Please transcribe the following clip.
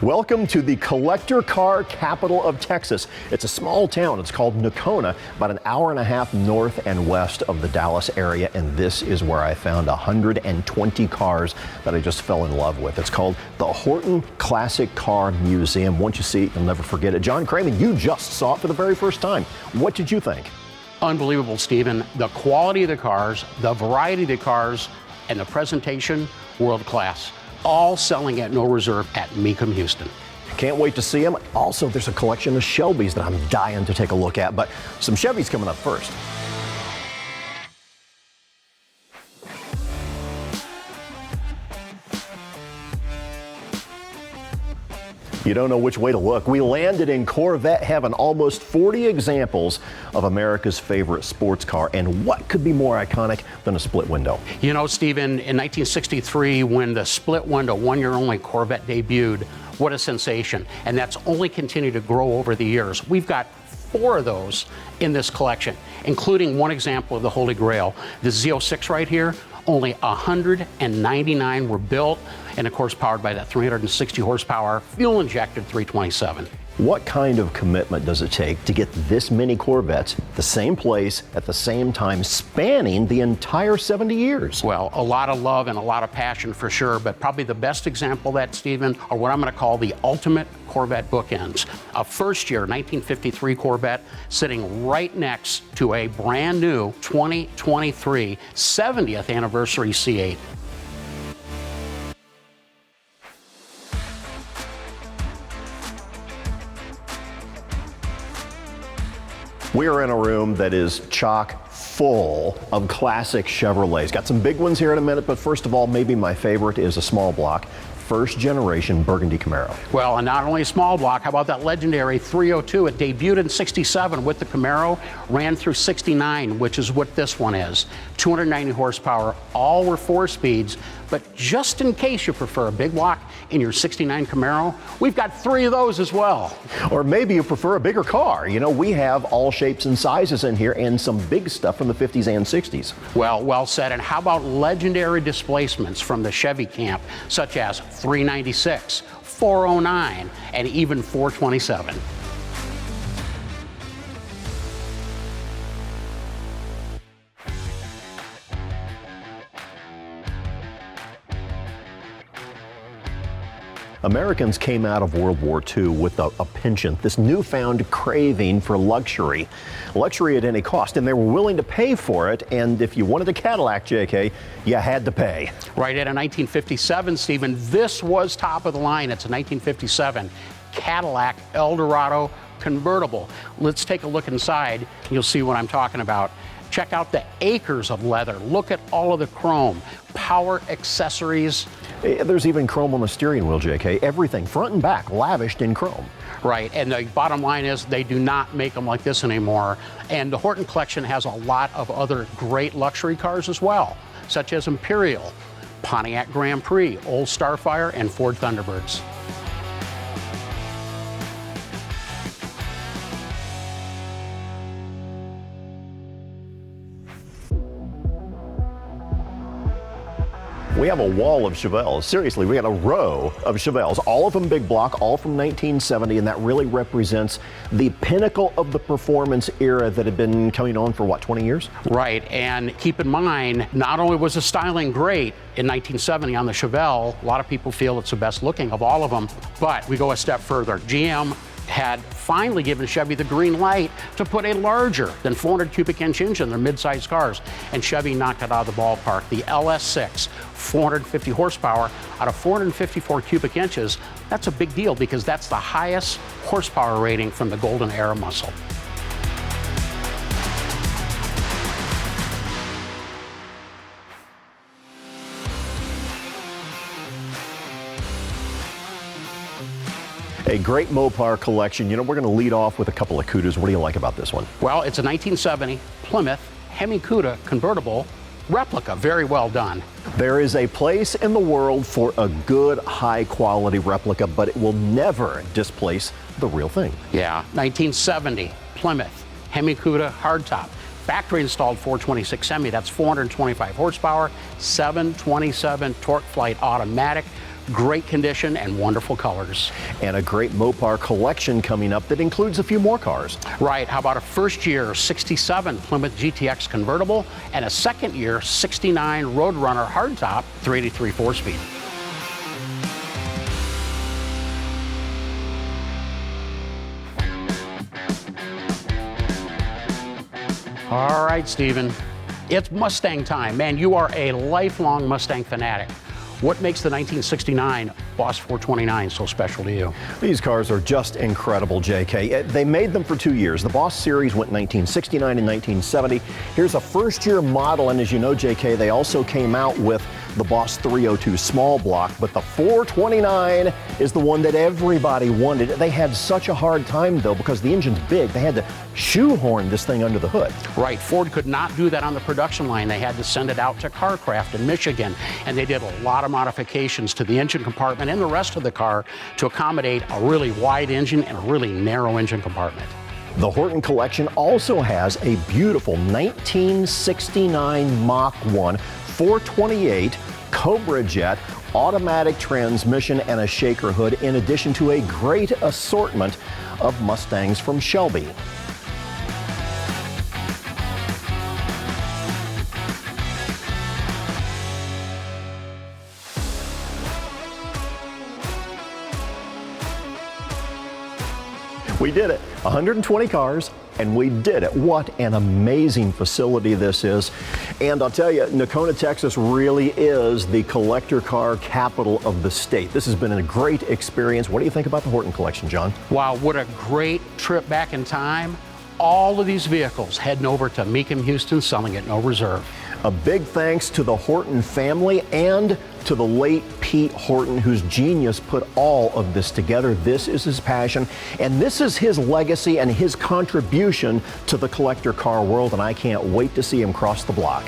Welcome to the collector car capital of Texas. It's a small town. It's called Nocona, about an hour and a half north and west of the Dallas area. And this is where I found 120 cars that I just fell in love with. It's called the Horton Classic Car Museum. Once you see it, you'll never forget it. John Cramen, you just saw it for the very first time. What did you think? Unbelievable, Stephen. The quality of the cars, the variety of the cars, and the presentation, world class. All selling at no reserve at Mecum, Houston. Can't wait to see them. Also, there's a collection of Shelbys that I'm dying to take a look at, but some Chevys coming up first. You don't know which way to look. We landed in Corvette heaven, almost 40 examples of America's favorite sports car. And what could be more iconic than a split window? You know, Stephen, in 1963, when the split window one-year-only Corvette debuted, what a sensation. And that's only continued to grow over the years. We've got 4 of those in this collection, including one example of the Holy Grail. The Z06 right here, only 199 were built, and of course powered by that 360 horsepower fuel-injected 327. What kind of commitment does it take to get this many Corvettes the same place at the same time, spanning the entire 70 years? Well, a lot of love and a lot of passion for sure, but probably the best example of that, Stephen, are what I'm going to call the ultimate Corvette bookends. A first-year 1953 Corvette sitting right next to a brand new 2023 70th anniversary C8. We are in a room that is chock full of classic Chevrolets. Got some big ones here in a minute, but first of all, maybe my favorite is a small block, first generation Burgundy Camaro. Well, and not only a small block, how about that legendary 302? It debuted in '67 with the Camaro, ran through '69, which is what this one is. 290 horsepower, all were 4 speeds, but just in case you prefer a big block in your '69 Camaro, we've got 3 of those as well. Or maybe you prefer a bigger car. You know, we have all shapes and sizes in here and some big stuff from the 50s and 60s. Well said. And how about legendary displacements from the Chevy camp, such as 396, 409, and even 427. Americans came out of World War II with a penchant, this newfound craving for luxury. Luxury at any cost, and they were willing to pay for it, and if you wanted a Cadillac, JK, you had to pay. Right, at a 1957, Stephen, this was top of the line. It's a 1957 Cadillac Eldorado Convertible. Let's take a look inside, you'll see what I'm talking about. Check out the acres of leather. Look at all of the chrome, power accessories. There's even chrome on the steering wheel, JK. Everything, front and back, lavished in chrome. Right, and the bottom line is they do not make them like this anymore. And the Horton collection has a lot of other great luxury cars as well, such as Imperial, Pontiac Grand Prix, Old Starfire, and Ford Thunderbirds. We have a wall of Chevelles. Seriously, we got a row of Chevelles, all of them big block, all from 1970, and that really represents the pinnacle of the performance era that had been coming on for, what, 20 years? Right, and keep in mind, not only was the styling great in 1970 on the Chevelle, a lot of people feel it's the best looking of all of them, but we go a step further. GM had finally given Chevy the green light to put a larger than 400 cubic inch engine in their mid-sized cars, and Chevy knocked it out of the ballpark. The LS6, 450 horsepower out of 454 cubic inches. That's a big deal because that's the highest horsepower rating from the golden era muscle. A great Mopar collection. You know, we're going to lead off with a couple of CUDAs. What do you like about this one? Well, it's a 1970 Plymouth HEMI CUDA convertible replica. Very well done. There is a place in the world for a good, high-quality replica, but it will never displace the real thing. Yeah, 1970 Plymouth HEMI CUDA hardtop. Factory installed 426 HEMI, that's 425 horsepower, 727 torque flight automatic, great condition and wonderful colors. And a great Mopar collection coming up that includes a few more cars. Right, how about a first year 67 Plymouth GTX convertible and a second year 69 Roadrunner hardtop 383 4-speed. All right, Stephen, it's Mustang time. Man, you are a lifelong Mustang fanatic. What makes the 1969 Boss 429 so special to you? These cars are just incredible, JK. They made them for 2 years. The Boss series went 1969 and 1970. Here's a first-year model, and as you know, JK, they also came out with the Boss 302 small block, but the 429 is the one that everybody wanted. They had such a hard time, though, because the engine's big. They had to shoehorn this thing under the hood. Right, Ford could not do that on the production line. They had to send it out to Carcraft in Michigan, and they did a lot of modifications to the engine compartment and the rest of the car to accommodate a really wide engine and a really narrow engine compartment. The Horton collection also has a beautiful 1969 Mach 1 428 Cobra Jet automatic transmission and a shaker hood, in addition to a great assortment of Mustangs from Shelby. We did it. 120 cars, and we did it. What an amazing facility this is. And I'll tell you, Nocona, Texas really is the collector car capital of the state. This has been a great experience. What do you think about the Horton collection, John? Wow, what a great trip back in time. All of these vehicles heading over to Mecum, Houston, selling at no reserve. A big thanks to the Horton family and to the late Pete Horton, whose genius put all of this together. This is his passion, and this is his legacy and his contribution to the collector car world, and I can't wait to see him cross the block.